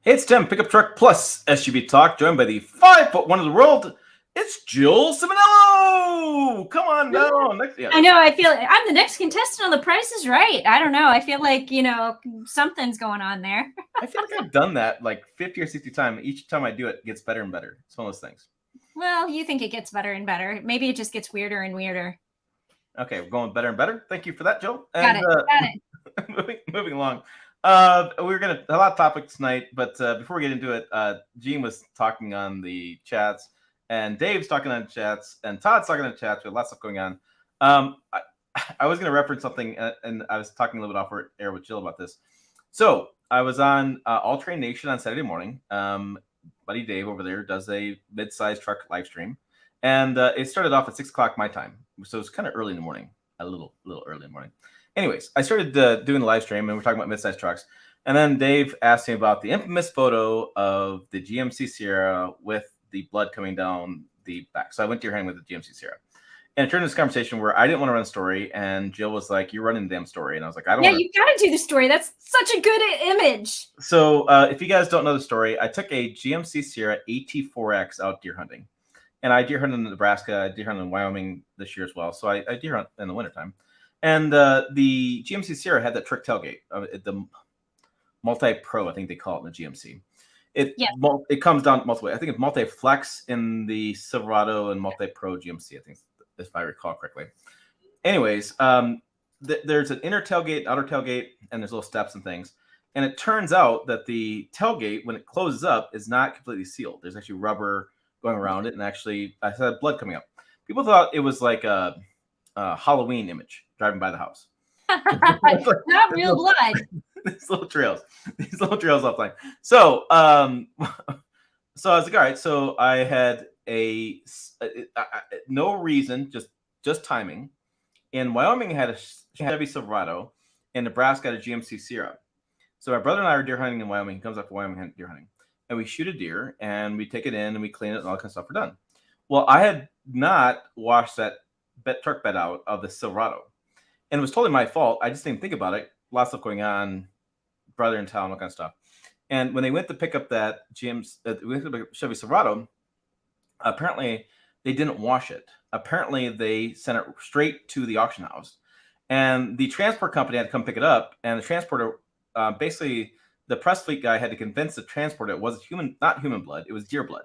Hey, it's Tim, Pickup Truck Plus SUV Talk, joined by the 5'1" of the world. It's Jill Simonello. Come on down. I know. I feel I'm the next contestant on The Price is Right. I don't know. I feel like, something's going on there. I feel like I've done that like 50 or 60 times. Each time I do it, it gets better and better. It's one of those things. Well, you think it gets better and better. Maybe it just gets weirder and weirder. Okay, we're going better and better. Thank you for that, Jill. Got And it. moving along. We're gonna a lot of topics tonight, but before we get into it, Gene was talking on the chats, and Dave's talking on chats, and Todd's talking on chats. We have lots of stuff going on. I was gonna reference something, and I was talking a little bit off air with Jill about this. So I was on All Train Nation on Saturday morning. Buddy Dave over there does a mid-sized truck live stream, and it started off at 6 o'clock my time, so it's kind of early in the morning, a little early in the morning. Anyways, I started doing the live stream, and we're talking about mid-sized trucks. And then Dave asked me about the infamous photo of the GMC Sierra with the blood coming down the back. So I went deer hunting with the GMC Sierra. And it turned into this conversation where I didn't want to run a story, and Jill was like, "You're running the damn story." And I was like, "I don't." Yeah, you got to do the story. That's such a good image. So if you guys don't know the story, I took a GMC Sierra AT4X out deer hunting. And I deer hunted in Nebraska. I deer hunted in Wyoming this year as well. So I deer hunt in the wintertime. And the GMC Sierra had that trick tailgate, the multi-pro, I think they call it in the GMC. It comes down multiple ways. I think it's multi-flex in the Silverado and multi-pro GMC, I think, if I recall correctly. Anyways, there's an inner tailgate, outer tailgate, and there's little steps and things. And it turns out that the tailgate, when it closes up, is not completely sealed. There's actually rubber going around it, and actually, I had blood coming up. People thought it was like a Halloween image driving by the house. Not real blood. These little trails offline. So so I was like, all right. So I had no reason, just timing. In Wyoming, I had a Chevy Silverado. In Nebraska, I had a GMC Sierra. So my brother and I are deer hunting in Wyoming. He comes up to Wyoming deer hunting, and we shoot a deer, and we take it in, and we clean it, and all that kind of stuff. We're done. Well, I had not washed that truck bed out of the Silverado, and it was totally my fault. I just didn't think about it. Lots of stuff going on, brother in town, all kind of stuff. And when they went to pick up that Chevy Silverado, apparently they didn't wash it. Apparently they sent it straight to the auction house, and the transport company had to come pick it up. And the transporter, basically, the press fleet guy had to convince the transporter it was not human blood, it was deer blood.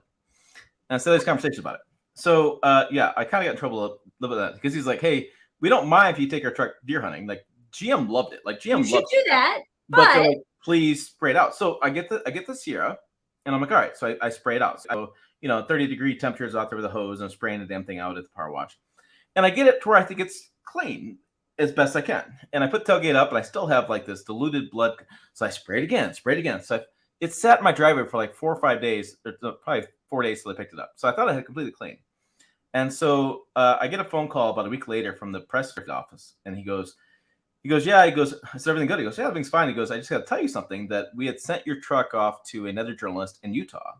And so there's conversations about it. So yeah, I kind of got in trouble a little bit of that, because he's like, "Hey, we don't mind if you take our truck deer hunting." Like GM loved it. Like GM should do that, but they're like, "Please spray it out." So I get the Sierra, and I'm like, "All right." So I spray it out. So 30-degree temperatures out there with a hose, and I'm spraying the damn thing out at the power wash, and I get it to where I think it's clean as best I can. And I put the tailgate up, and I still have like this diluted blood. So I spray it again. So it sat in my driveway for like 4 or 5 days, or probably 4 days till I picked it up. So I thought I had completely clean. And so I get a phone call about a week later from the press office, and he goes, "Yeah." He goes, "Is everything good?" He goes, "Yeah, everything's fine." He goes, "I just got to tell you something, that we had sent your truck off to another journalist in Utah."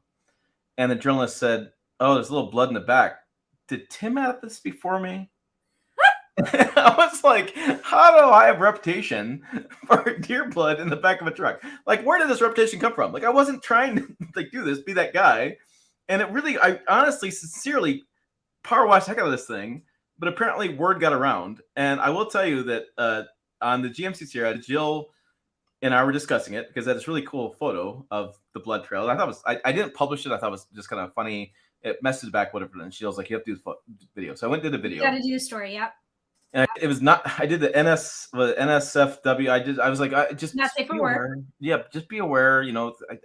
And the journalist said, "Oh, there's a little blood in the back. Did Tim have this before me?" I was like, how do I have reputation for deer blood in the back of a truck? Like, where did this reputation come from? Like, I wasn't trying to do this, be that guy. And I honestly, sincerely power washed the heck out of this thing. But apparently word got around. And I will tell you that on the GMC Sierra, Jill and I were discussing it, because that's a really cool photo of the blood trail. I thought I didn't publish it. I thought it was just kind of funny. It messaged back, whatever. And she was like, "You have to do the video." So I went and did the video. You got to do the story. Yep. And it was not. I did the NSFW. I was like, just not safe for work. Yeah, just be aware.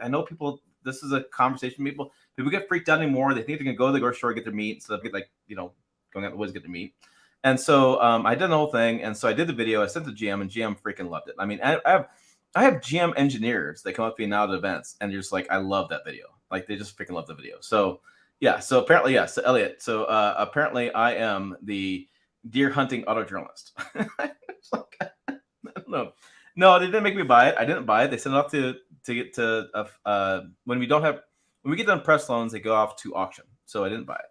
I know people. This is a conversation. People get freaked out anymore. They think they can go to the grocery store and get their meat, so they get going out the woods to get their meat. And so I did the whole thing. And so I did the video. I sent it to GM, and GM freaking loved it. I mean, I have GM engineers that come up to me now at events, and they're just like, "I love that video." Like, they just freaking love the video. So yeah. So apparently, yes, yeah, so Elliot. So apparently, I am the deer hunting auto journalist. It's like, I don't know. No, they didn't make me buy it. I didn't buy it. They sent it off to get to when we get done press loans, they go off to auction. So I didn't buy it.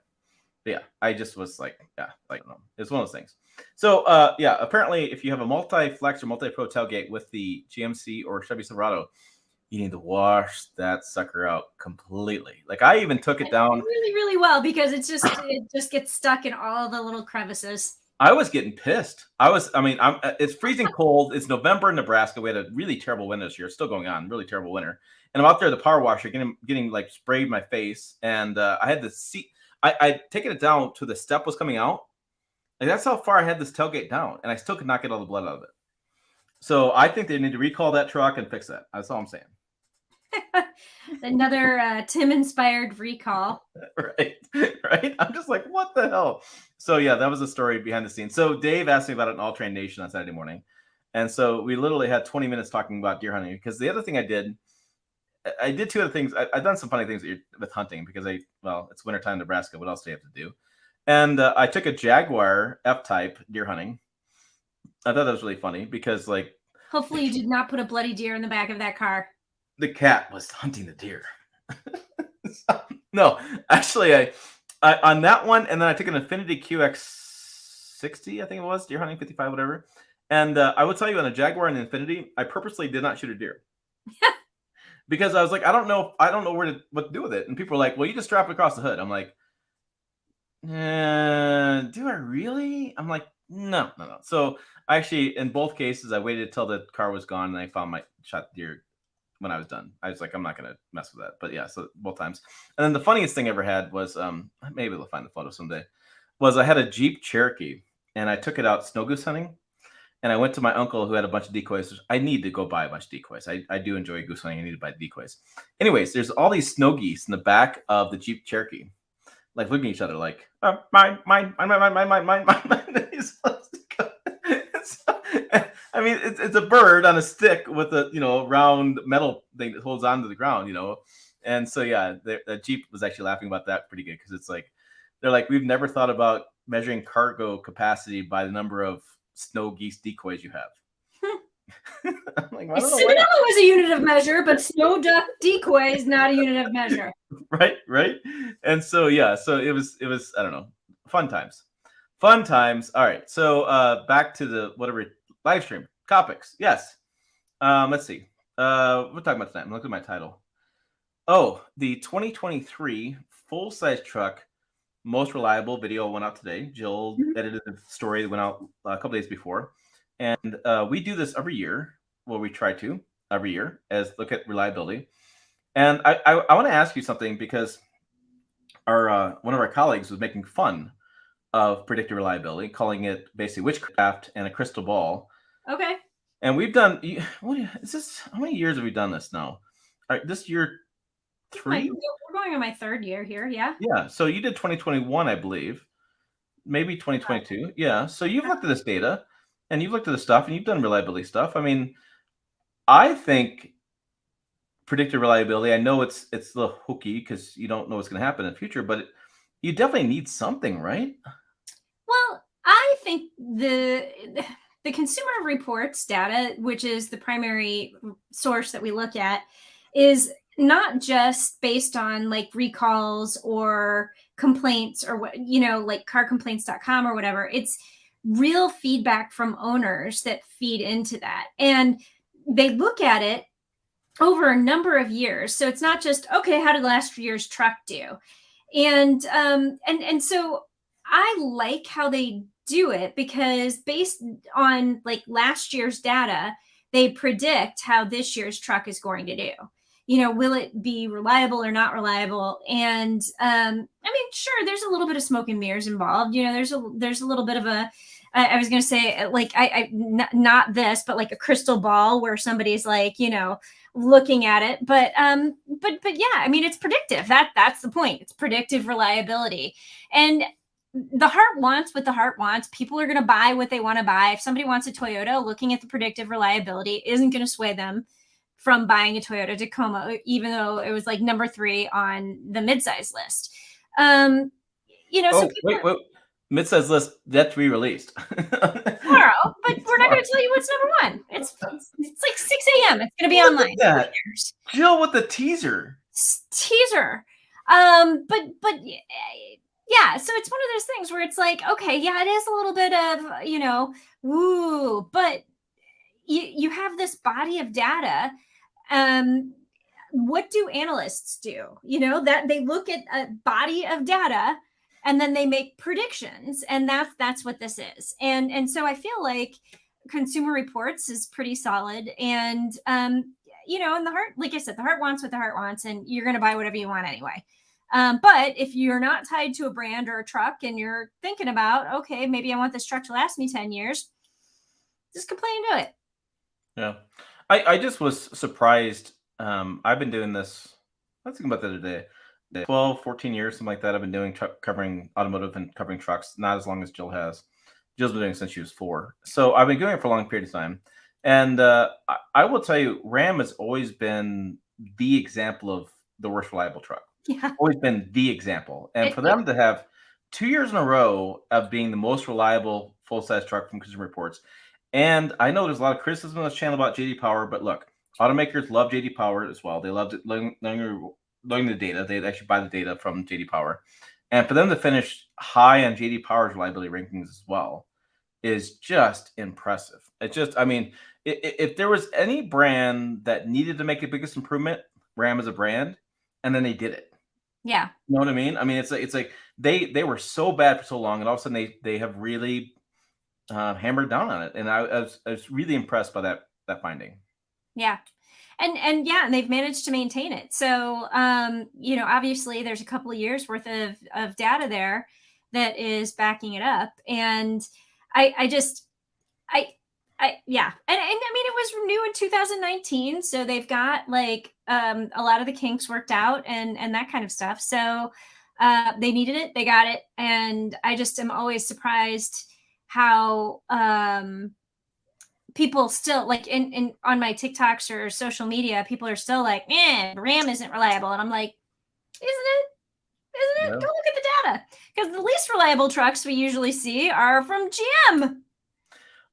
But yeah, I just was like, yeah, like, no, it's one of those things. So apparently, if you have a multi-flex or multi-pro tailgate with the GMC or Chevy Silverado, you need to wash that sucker out completely. Like I even took it down really, really well because it just gets stuck in all the little crevices. I was getting pissed. It's freezing cold. It's November in Nebraska. We had a really terrible winter this year. It's still going on, really terrible winter. And I'm out there, the power washer, getting like sprayed my face. And I had the seat. I'd taken it down to the step was coming out. Like that's how far I had this tailgate down. And I still could not get all the blood out of it. So I think they need to recall that truck and fix that. That's all I'm saying. Another Tim-inspired recall. Right. I'm just like, what the hell? So yeah, that was the story behind the scenes. So Dave asked me about an All Train Nation on Saturday morning. And so we literally had 20 minutes talking about deer hunting because the other thing I did two other things. I've done some funny things with hunting because it's wintertime in Nebraska. What else do you have to do? And I took a Jaguar F-Type deer hunting. I thought that was really funny because like. Hopefully you did not put a bloody deer in the back of that car. The cat was hunting the deer. No, actually, I on that one, and then I took an Infiniti QX60, I think it was, deer hunting 55, whatever. And I will tell you, on a Jaguar and Infiniti, I purposely did not shoot a deer because I was like, I don't know what to do with it. And people were like, well, you just strap it across the hood. I'm like, do I really? I'm like, no. So actually, in both cases, I waited till the car was gone, and I found my shot deer when I was done. I was like, I'm not going to mess with that. But yeah, so both times. And then the funniest thing I ever had was, maybe we'll find the photo someday, was I had a Jeep Cherokee and I took it out snow goose hunting. And I went to my uncle who had a bunch of decoys. I need to go buy a bunch of decoys. I do enjoy goose hunting. I need to buy decoys. Anyways, there's all these snow geese in the back of the Jeep Cherokee, like looking at each other like, mine. I mean, it's a bird on a stick with a round metal thing that holds onto the ground, And so yeah, the Jeep was actually laughing about that pretty good because it's like they're like, we've never thought about measuring cargo capacity by the number of snow geese decoys you have. I'm like, I don't know Cinnamon is a unit of measure, but snow duck decoy is not a unit of measure. Right. And so yeah, so it was I don't know, fun times. All right, so back to the whatever live stream topics. Yes. Let's see. We're talking about tonight. I'm looking at my title. Oh, the 2023 full-size truck most reliable video went out today. Jill edited the story that went out a couple days before. And we do this every year. Well, we try to every year as look at reliability. And I want to ask you something because our one of our colleagues was making fun of predictive reliability, calling it basically witchcraft and a crystal ball. Okay. And we've done, what is this? How many years have we done this now? All right, this year 3? We're going on my 3rd year here. Yeah. Yeah. So you did 2021, I believe, maybe 2022. Yeah. So you've looked at this data and you've looked at the stuff and you've done reliability stuff. I mean, I think predictive reliability, I know it's a little hooky because you don't know what's going to happen in the future, but you definitely need something, right? Well, I think the Consumer Reports data, which is the primary source that we look at, is not just based on like recalls or complaints or what, like carcomplaints.com or whatever. It's real feedback from owners that feed into that. And they look at it over a number of years. So it's not just, okay, how did last year's truck do? And so I like how they do it because based on like last year's data, they predict how this year's truck is going to do. Will it be reliable or not reliable? And I mean, sure, there's a little bit of smoke and mirrors involved. There's a little bit of I was going to say like not this, but like a crystal ball where somebody's like, looking at it. But yeah, I mean, it's predictive. That's the point. It's predictive reliability. And the heart wants what the heart wants. People are going to buy what they want to buy. If somebody wants a Toyota, looking at the predictive reliability isn't going to sway them from buying a Toyota Tacoma, even though it was like number 3 on the midsize list. Wait. Midsize list yet to be released tomorrow, but we're not going to tell you what's number 1. It's like 6 a.m. It's going to be online. That. Jill with the teaser. But yeah, so it's one of those things where it's like, okay, yeah, it is a little bit of woo, but you have this body of data what do analysts do? That they look at a body of data and then they make predictions, and that's what this is. And so I feel like Consumer Reports is pretty solid, and and the heart, like I said, the heart wants what the heart wants, and you're going to buy whatever you want anyway. But if you're not tied to a brand or a truck and you're thinking about, okay, maybe I want this truck to last me 10 years, just complain into it. Yeah. I just was surprised. I've been doing this, I was thinking about the other day, 12, 14 years, something like that. I've been doing covering automotive and covering trucks, not as long as Jill has. Jill's been doing it since she was 4. So I've been doing it for a long period of time. And I will tell you, Ram has always been the example of the worst reliable truck. Yeah. Always been the example. And for them to have 2 years in a row of being the most reliable full-size truck from Consumer Reports. And I know there's a lot of criticism on this channel about JD Power, but look, automakers love JD Power as well. They love learning the data. They actually buy the data from JD Power. And for them to finish high on JD Power's reliability rankings as well is just impressive. It's just, I mean, if there was any brand that needed to make the biggest improvement, Ram is a brand, and then they did it. Yeah. You know what I mean? I mean, it's like they were so bad for so long, and all of a sudden they have really hammered down on it, and I was really impressed by that finding. Yeah. And they've managed to maintain it. So, obviously there's a couple of years worth of data there that is backing it up. And yeah. And I mean, it was new in 2019. So they've got like a lot of the kinks worked out and that kind of stuff. So they needed it, they got it. And I just am always surprised how people still like in on my TikToks or social media, people are still like, Ram isn't reliable. And I'm like, isn't it? Yeah. Go look at the data. Because the least reliable trucks we usually see are from GM.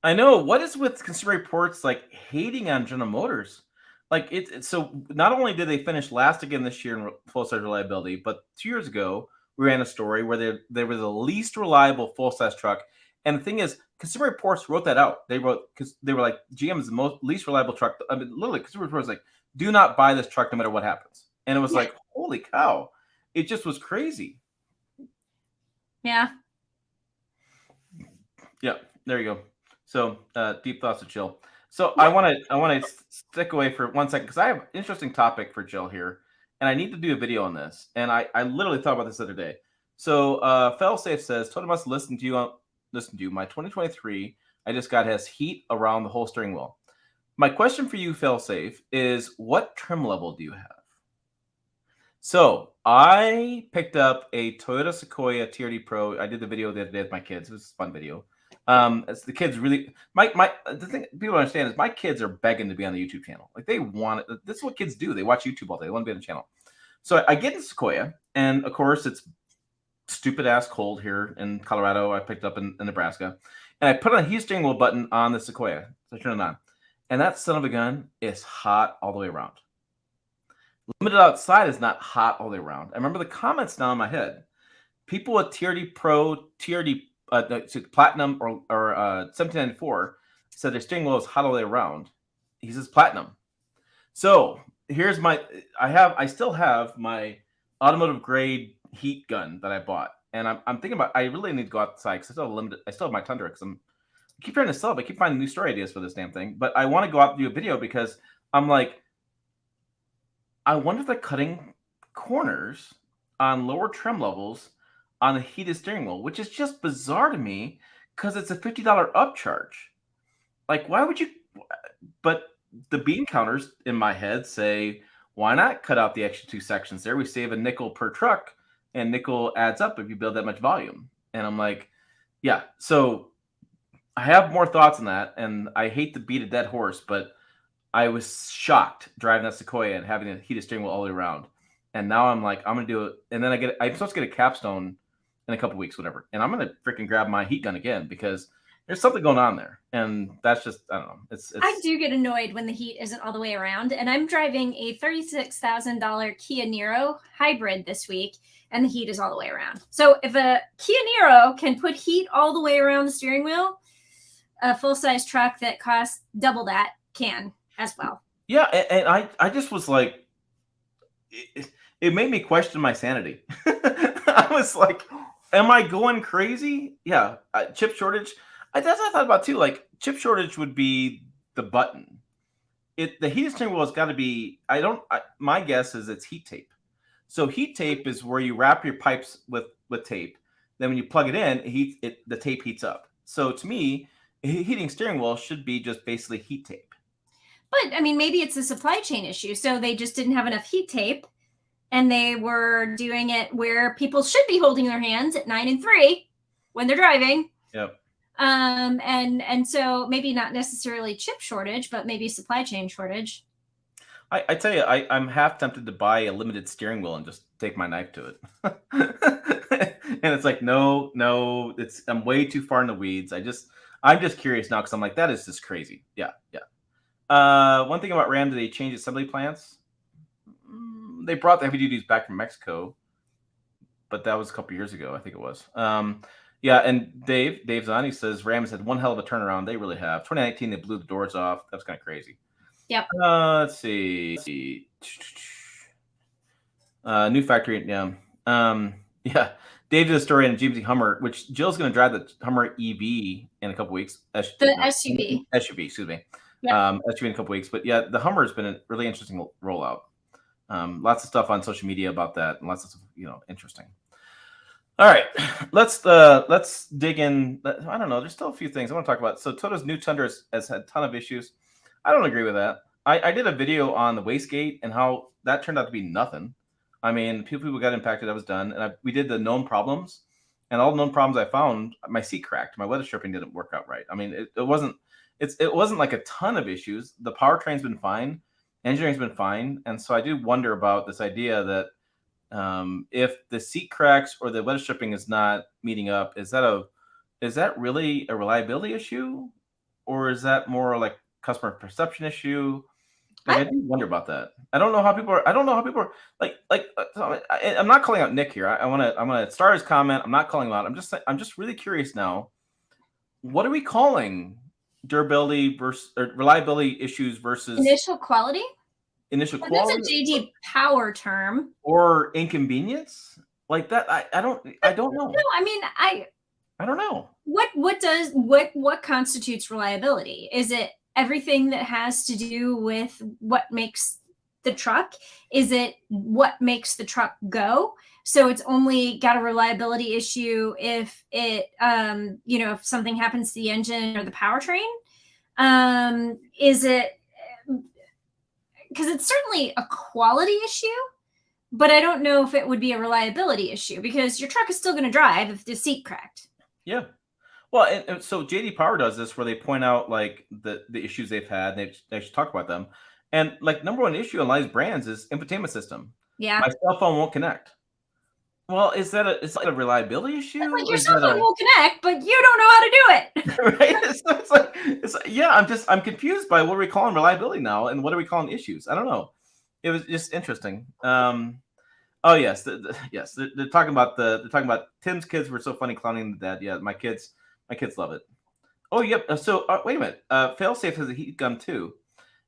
I know. What is with Consumer Reports like hating on General Motors? Like so not only did they finish last again this year in full-size reliability, but 2 years ago we ran a story where they were the least reliable full-size truck. And the thing is, Consumer Reports wrote that out. They wrote, because they were like, GM is the least reliable truck. I mean, literally, Consumer Reports was like, do not buy this truck no matter what happens. And it was like, holy cow. It just was crazy. Yeah. Yeah, there you go. So deep thoughts of Jill. So I want to stick away for 1 second because I have an interesting topic for Jill here, and I need to do a video on this. And I literally thought about this the other day. So Failsafe says, Tony must listen to you. My 2023 I just got has heat around the whole steering wheel. My question for you, Failsafe, is what trim level do you have? So I picked up a Toyota Sequoia TRD Pro. I did the video the other day with my kids. It was a fun video. As the kids really, the thing people don't understand is my kids are begging to be on the YouTube channel. Like they want it. This is what kids do. They watch YouTube all day. They want to be on the channel. So I get in Sequoia, and of course it's stupid ass cold here in Colorado. I picked up in Nebraska, and I put on a heat steering wheel button on the Sequoia. So I turn it on, and that son of a gun is hot all the way around. Limited outside is not hot all the way around. I remember the comments now in my head. People with TRD Pro, TRD Platinum, or 1794 said their steering wheel is hot all the way around. He says Platinum. So here's I still have my automotive grade heat gun that I bought, and I'm thinking about, I really need to go outside because I still have my Tundra because I keep trying to sell it, but I keep finding new story ideas for this damn thing. But I want to go out and do a video because I'm like, I wonder if they're cutting corners on lower trim levels on a heated steering wheel, which is just bizarre to me because it's a $50 upcharge. Like, why would you? But the bean counters in my head say, why not cut out the extra 2 sections there? We save a nickel per truck, and nickel adds up if you build that much volume. And I'm like, yeah. So I have more thoughts on that, and I hate to beat a dead horse, but I was shocked driving that Sequoia and having a heated steering wheel all the way around. And now I'm like, I'm going to do it. And then I'm supposed to get a capstone in a couple weeks, whatever. And I'm going to freaking grab my heat gun again because there's something going on there. And that's just, I don't know. It's I do get annoyed when the heat isn't all the way around. And I'm driving a $36,000 Kia Niro hybrid this week, and the heat is all the way around. So if a Kia Niro can put heat all the way around the steering wheel, a full-size truck that costs double that can as well. Yeah. And I just was like, it made me question my sanity. I was like, am I going crazy? Yeah, chip shortage. That's what I thought about too. Like chip shortage would be the button. The heated steering wheel has got to be. My guess is it's heat tape. So heat tape is where you wrap your pipes with tape. Then when you plug it in, the tape heats up. So to me, heating steering wheel should be just basically heat tape. But I mean, maybe it's a supply chain issue. So they just didn't have enough heat tape, and they were doing it where people should be holding their hands at 9 and 3 when they're driving. Yep. And so maybe not necessarily chip shortage, but maybe supply chain shortage. I tell you, I'm half tempted to buy a limited steering wheel and just take my knife to it. And it's like, no, I'm way too far in the weeds. I'm just curious now because I'm like, that is just crazy. Yeah. One thing about Ram, did they change assembly plants? They brought the heavy duties back from Mexico, but that was a couple years ago, I think it was. Yeah, and Dave Zani says Ram has had one hell of a turnaround. They really have. 2019, they blew the doors off. That's kind of crazy. Yep. Let's see. New factory. Yeah. Yeah. Dave did a story on a GMC Hummer, which Jill's going to drive the Hummer EV in a couple weeks. The SUV. SUV, excuse me. Yep. SUV in a couple weeks. But yeah, the Hummer has been a really interesting rollout. Lots of stuff on social media about that, and lots of stuff, interesting. All right, let's dig in. I don't know. There's still a few things I want to talk about. So Toyota's new Tundra has had a ton of issues. I don't agree with that. I did a video on the wastegate and how that turned out to be nothing. I mean, people got impacted. I was done, and we did the known problems, and all the known problems I found. My seat cracked. My weather stripping didn't work out right. I mean, it wasn't like a ton of issues. The powertrain's been fine, engineering's been fine, and so I do wonder about this idea that if the seat cracks or the weather stripping is not meeting up, is that really a reliability issue, or is that more like customer perception issue? Like, I do wonder about that. I don't know how people are like. I'm not calling out Nick here. I'm gonna start his comment. I'm not calling him out. I'm just really curious now. What are we calling durability versus or reliability issues versus initial quality? Initial quality. That's a JD Power term. Or inconvenience like that. I don't know. No, I mean I don't know. What constitutes reliability? Is it everything that has to do with what makes the truck? Is it what makes the truck go? So it's only got a reliability issue if it, if something happens to the engine or the powertrain. Is it, because it's certainly a quality issue, but I don't know if it would be a reliability issue because your truck is still going to drive if the seat cracked. Yeah. Well, and so JD Power does this where they point out like the issues they've had, and they actually talk about them. And like number one issue on Live's brands is infotainment system. Yeah. My cell phone won't connect. Well, is that a reliability issue? It's like your cell phone will connect, but you don't know how to do it. Right? It's like, yeah, I'm confused by what are we calling reliability now, and what are we calling issues? I don't know. It was just interesting. Oh yes, they're talking about Tim's kids were so funny clowning the dad. Yeah, my kids love it. Oh yep. So wait a minute. Failsafe has a heat gun too.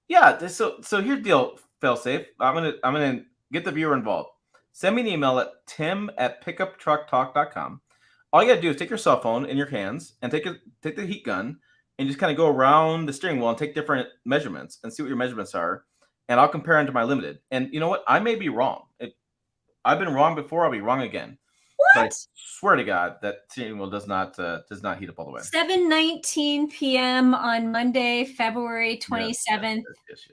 Yeah. So here's the deal. Failsafe. I'm gonna get the viewer involved. Send me an email at tim@pickuptrucktalk.com. All you gotta do is take your cell phone in your hands and take the heat gun and just kind of go around the steering wheel and take different measurements and see what your measurements are. And I'll compare them to my limited. And you know what? I may be wrong. I've been wrong before. I'll be wrong again. What? But I swear to God that steering wheel does not heat up all the way. 7:19 p.m. on Monday, February 27th. Yes.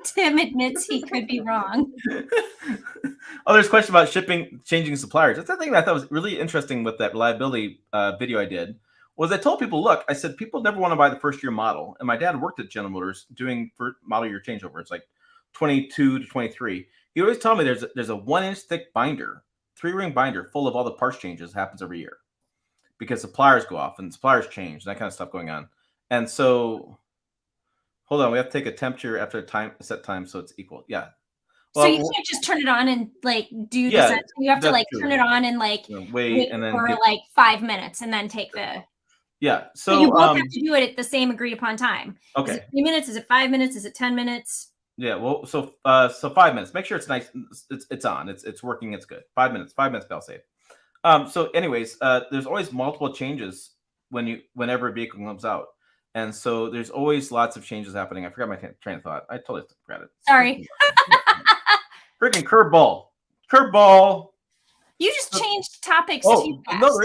Tim admits he could be wrong. Oh, there's a question about changing suppliers. That's the thing that I thought was really interesting with that reliability video I did. Was I told people, look, I said people never want to buy the first year model, and my dad worked at General Motors doing model year changeovers, like 22 to 23. He always told me there's a 1-inch thick binder, 3-ring binder full of all the parts changes happens every year because suppliers go off and suppliers change and that kind of stuff going on. And so, hold on, we have to take a temperature after a set time so it's equal. Yeah. Well, so you can't just turn it on and like do this. You have to like turn it on and like wait and then for like 5 minutes and then take the. Yeah. So you both have to do it at the same agreed upon time. Okay. Is it 3 minutes? Is it 5 minutes? Is it 10 minutes? Yeah, well, so 5 minutes. Make sure it's nice. It's on. It's working. It's good. 5 minutes. 5 minutes fail safe. So, anyways, there's always multiple changes whenever a vehicle comes out, and so there's always lots of changes happening. I forgot my train of thought. I totally forgot it. Sorry. Freaking curveball. Curveball. You just changed topics Oh too fast. no,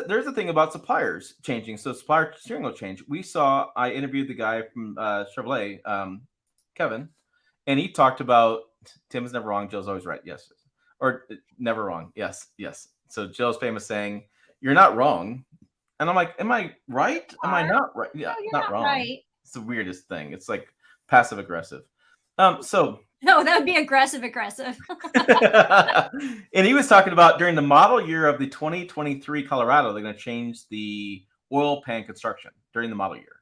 there's a thing about suppliers changing. So supplier steering wheel change. I interviewed the guy from Chevrolet, Kevin, and he talked about Tim is never wrong, Jill's always right. Yes, or never wrong. Yes, yes. So Jill's famous saying, "You're not wrong," and I'm like, "Am I right? Am I not right? Yeah, No, you're not wrong." right. It's the weirdest thing. It's like passive aggressive. So No, that would be aggressive. and he was talking about during the model year of the 2023 Colorado, they're going to change the oil pan construction during the model year.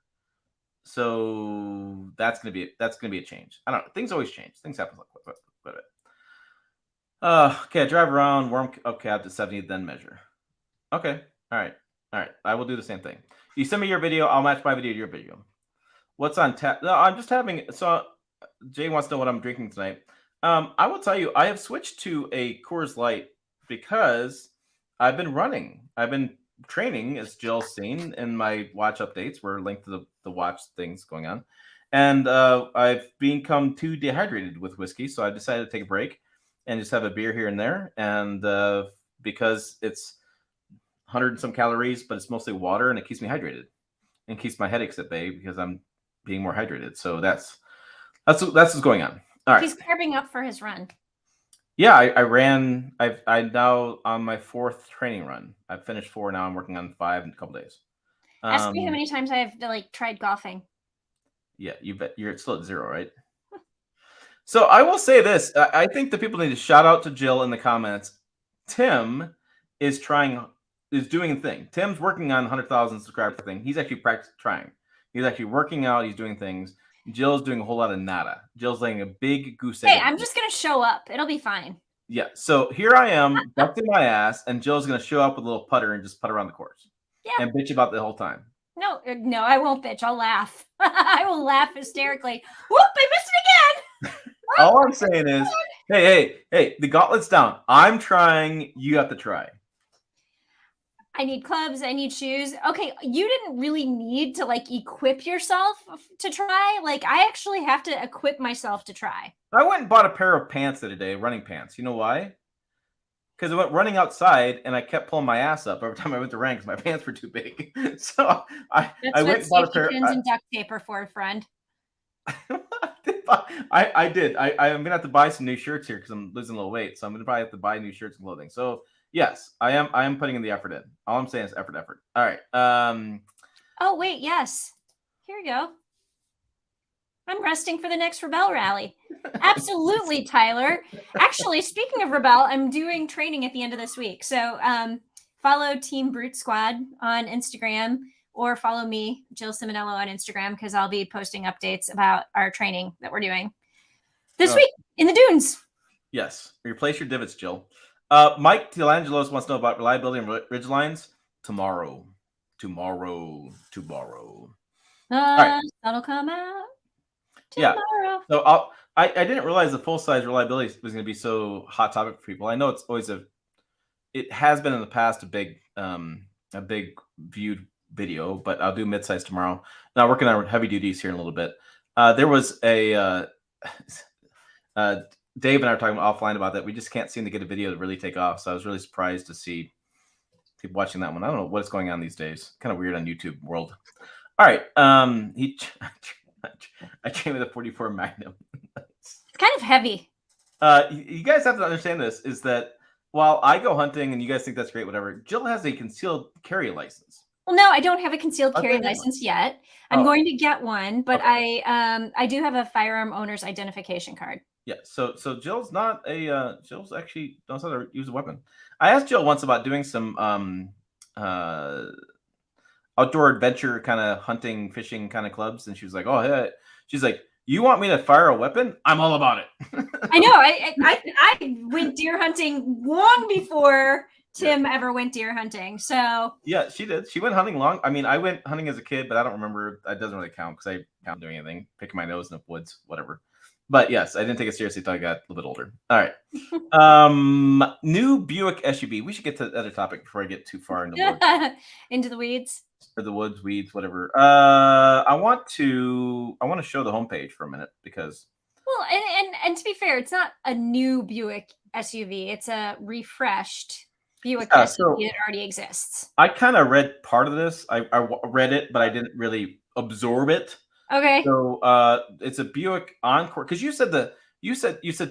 So that's going to be a change. I don't know. Things always change. Things happen quite a bit. Okay, I drive around, warm up cab to 70, then measure. Okay. All right. I will do the same thing. You send me your video, I'll match my video to your video. What's on tap? No, I'm just having Jay wants to know what I'm drinking tonight. I will tell you, I have switched to a Coors Light because I've been running. I've been training, as Jill's seen in my watch updates. We're linked to the watch things going on. And I've become too dehydrated with whiskey, so I decided to take a break and just have a beer here and there. And because it's 100 and some calories, but it's mostly water, and it keeps me hydrated and keeps my headaches at bay because I'm being more hydrated. So that's what's going on. All right. He's carving up for his run. Yeah, I ran. I'm now on my 4th training run. I've finished 4 now. I'm working on 5 in a couple days. Ask me how many times I've tried golfing. Yeah, you bet. You're still at 0, right? So I will say this. I think the people need to shout out to Jill in the comments. Tim is doing a thing. Tim's working on 100,000 subscriber thing. He's actually trying. He's actually working out. He's doing things. Jill's doing a whole lot of nada. Jill's laying a big goose egg. Hey, I'm just gonna show up. It'll be fine. Yeah. So here I am, busting my ass, and Jill's gonna show up with a little putter and just putt around the course. Yeah. And bitch about the whole time. No, I won't bitch. I'll laugh. I will laugh hysterically. Whoop! I missed it again. All I'm saying is, hey, the gauntlet's down. I'm trying. You have to try. I need clubs. I need shoes. Okay, you didn't really need to equip yourself to try. I actually have to equip myself to try. I went and bought a pair of pants the other day, running pants. You know why? Because I went running outside and I kept pulling my ass up every time I went to run because my pants were too big. So I went and bought a pair. Pins and duct tape are for, friend. I did. I'm gonna have to buy some new shirts here because I'm losing a little weight. So I'm gonna probably have to buy new shirts and clothing. So yes, I am putting in the effort in. All I'm saying is effort. All right. Oh wait, yes. Here we go. I'm resting for the next Rebel rally. Absolutely, Tyler. Actually, speaking of Rebel, I'm doing training at the end of this week. So follow Team Brute Squad on Instagram or follow me, Jill Simonello, on Instagram because I'll be posting updates about our training that we're doing this week in the dunes. Yes. Replace your divots, Jill. Mike Delangelos wants to know about reliability and ridge lines tomorrow. All right. That'll come out tomorrow. Yeah. So I didn't realize the full size reliability was going to be so hot topic for people. I know it's always it has been in the past a big viewed video, but I'll do mid-size tomorrow. Now working on heavy duties here in a little bit. There was a Dave and I were talking offline about that. We just can't seem to get a video to really take off. So I was really surprised to see people watching that one. I don't know what's going on these days. Kind of weird on YouTube world. All right. I came with a 44 Magnum. It's kind of heavy. You guys have to understand this is that while I go hunting and you guys think that's great, whatever, Jill has a concealed carry license. Well, no, I don't have a concealed carry license yet. I'm going to get one, but okay. I do have a firearm owner's identification card. Yeah, so Jill's not a Jill's actually knows how to use a weapon. I asked Jill once about doing some outdoor adventure kind of hunting, fishing kind of clubs, and she was like, "Oh, yeah." She's like, "You want me to fire a weapon? I'm all about it." I know. I went deer hunting long before Tim ever went deer hunting. So yeah, she did. She went hunting long. I mean, I went hunting as a kid, but I don't remember. That doesn't really count because I can't do anything. Picking my nose in the woods, whatever. But yes, I didn't take it seriously until I got a little bit older. All right. New Buick SUV. We should get to the other topic before I get too far into the woods. Into the weeds. Or the woods, weeds, whatever. I want to show the homepage for a minute because. Well, and to be fair, it's not a new Buick SUV. It's a refreshed Buick SUV that already exists. I kind of read part of this. I read it, but I didn't really absorb it. Okay. So it's a Buick Encore, because you said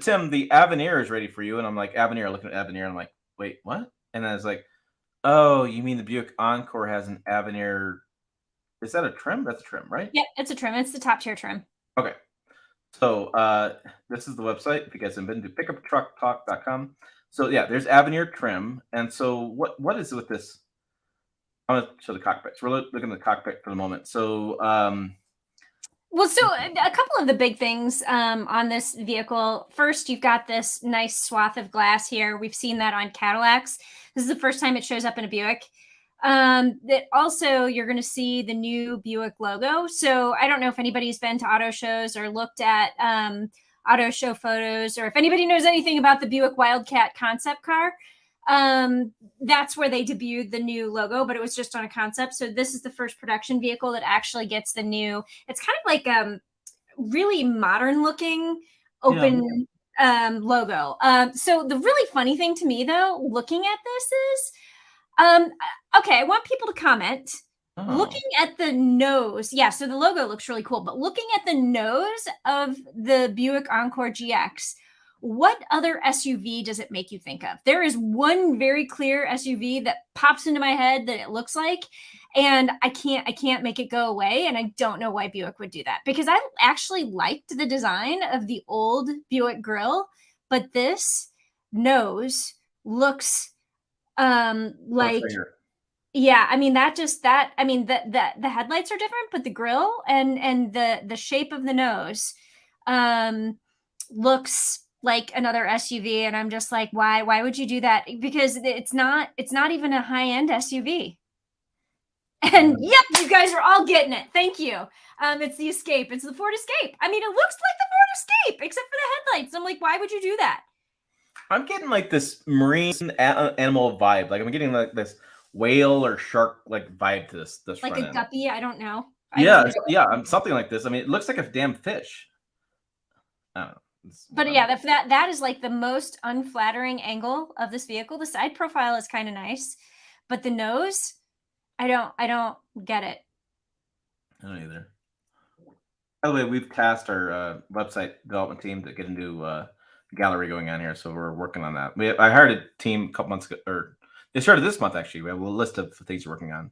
Tim, the Avenir is ready for you, and I'm like, Avenir, looking at Avenir, and I'm like, wait, what? And then I was like, oh, you mean the Buick Encore has an Avenir? Is that a trim? That's a trim, right? Yeah, it's a trim. It's the top tier trim. Okay. So this is the website. If you guys have been to pickuptrucktalk.com. So yeah, there's Avenir trim. And so what is with this? I'm going to show the cockpit. So we're looking at the cockpit for the moment. So well, so a couple of the big things on this vehicle. First, you've got this nice swath of glass here. We've seen that on Cadillacs. This is the first time it shows up in a Buick. That also, you're going to see the new Buick logo. So I don't know if anybody's been to auto shows or looked at auto show photos, or if anybody knows anything about the Buick Wildcat concept car. That's where they debuted the new logo, but it was just on a concept. So this is the first production vehicle that actually gets the new, it's kind of like really modern looking open logo. So the really funny thing to me though, looking at this is, okay, I want people to comment. Looking at the nose, yeah, so the logo looks really cool, but looking at the nose of the Buick Encore GX, what other SUV does it make you think of? There is one very clear SUV that pops into my head that it looks like, and I can't make it go away, and I don't know why Buick would do that, because I actually liked the design of the old Buick grille, but this nose looks like, yeah, I mean, the headlights are different, but the grille and the shape of the nose looks like another SUV, and I'm just like, why would you do that? Because it's not even a high-end SUV. And yep, you guys are all getting it. Thank you. It's the Escape. It's the Ford Escape. I mean, it looks like the Ford Escape, except for the headlights. I'm like, why would you do that? I'm getting like this marine animal vibe. Like I'm getting like this whale or shark like vibe to this like a guppy. I don't know. Something like this. I mean, it looks like a damn fish. I don't know. But yeah, that is like the most unflattering angle of this vehicle. The side profile is kind of nice, but the nose, I don't get it. I don't either. By the way, we've tasked our website development team to get a new gallery going on here, so we're working on that. I hired a team a couple months ago, or they started this month actually. We have a list of things we're working on.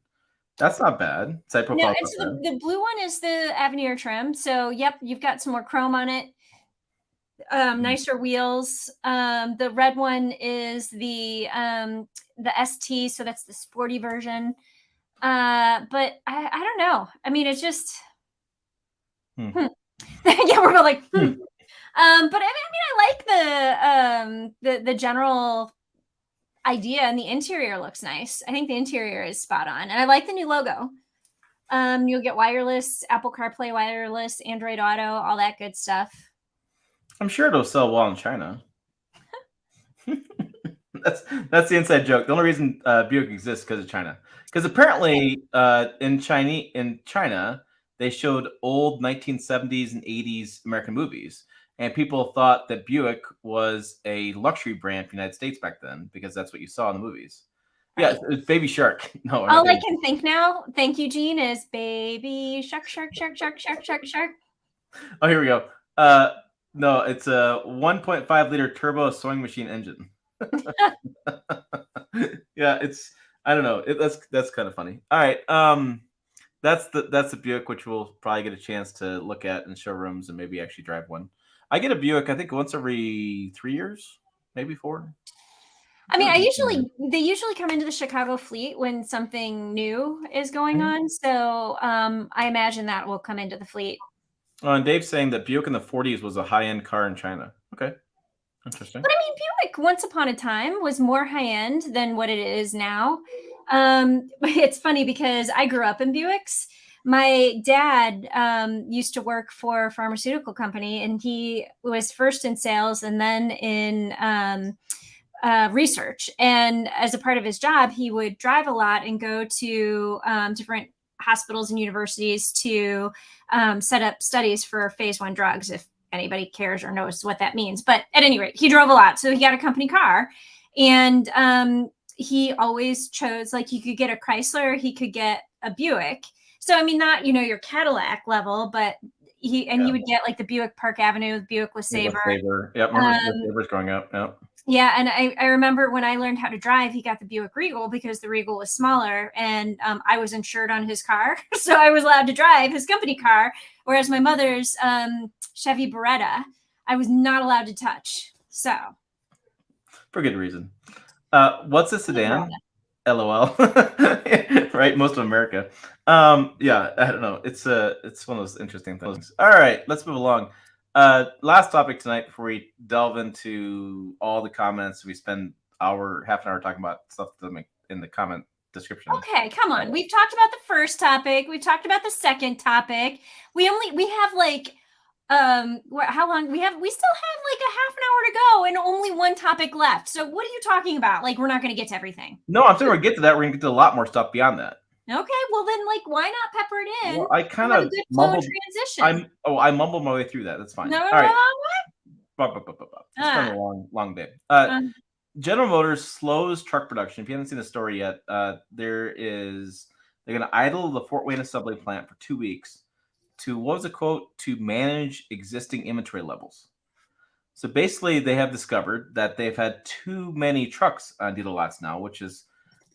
That's not bad. Side profile. No, and so the blue one is the Avenir trim. So yep, you've got some more chrome on it. Nicer wheels. The red one is the ST, so that's the sporty version. But I don't know. I mean, it's just yeah, we're both like But I like the general idea, and the interior looks nice. I think the interior is spot on, and I like the new logo. You'll get wireless, Apple CarPlay wireless, Android Auto, all that good stuff. I'm sure it'll sell well in China. That's the inside joke. The only reason Buick exists because of China. Because apparently in China, they showed old 1970s and 80s American movies. And people thought that Buick was a luxury brand for the United States back then, because that's what you saw in the movies. Right. Yeah, it's Baby Shark. No, all I can think now, thank you, Gene, is Baby Shark, Shark, Shark, Shark, Shark, Shark, Shark. Oh, here we go. No, it's a 1.5 liter turbo sewing machine engine. Yeah, I don't know. That's kind of funny. All right. That's the Buick, which we'll probably get a chance to look at in showrooms and maybe actually drive one. I get a Buick, I think, once every 3 years, maybe 4. I mean, they usually come into the Chicago fleet when something new is going on. So I imagine that will come into the fleet. And Dave's saying that Buick in the 40s was a high-end car in China. Okay. Interesting. But I mean, Buick once upon a time was more high-end than what it is now. It's funny because I grew up in Buicks, My dad used to work for a pharmaceutical company, and he was first in sales and then in research. And as a part of his job, he would drive a lot and go to different hospitals and universities to set up studies for phase 1 drugs, if anybody cares or knows what that means. But at any rate, he drove a lot. So he got a company car, and he always chose, like, you could get a Chrysler, he could get a Buick. So, I mean, not, your Cadillac level, but he would get like the Buick Park Avenue, Buick LeSabre. Yep, remember LeSabres growing up. Yep. Yeah, and I remember when I learned how to drive, he got the Buick Regal because the Regal was smaller, and I was insured on his car, so I was allowed to drive his company car, whereas my mother's Chevy Beretta, I was not allowed to touch. So, for good reason. What's a sedan? Beretta. LOL. Right, most of America. Yeah, I don't know. It's one of those interesting things. All right, let's move along. Last topic tonight before we delve into all the comments. We spend half an hour talking about stuff in the comment description. Okay, come on. We've talked about the first topic. We've talked about the second topic. We have like how long we still have like a half an hour to go and only one topic left. So what are you talking about? Like, we're not going to get to everything. No, I'm saying we're going to get to that. We're going to get to a lot more stuff beyond that. Okay, well then, like, why not pepper it in? Well, I kind of mumbled transition. I mumbled my way through that. That's fine. No, all right. It's been a long day. General Motors slows truck production. If you haven't seen the story yet, they're going to idle the Fort Wayne assembly plant for 2 weeks to, what was the quote, to manage existing inventory levels. So basically, they have discovered that they've had too many trucks on dealer lots now, which is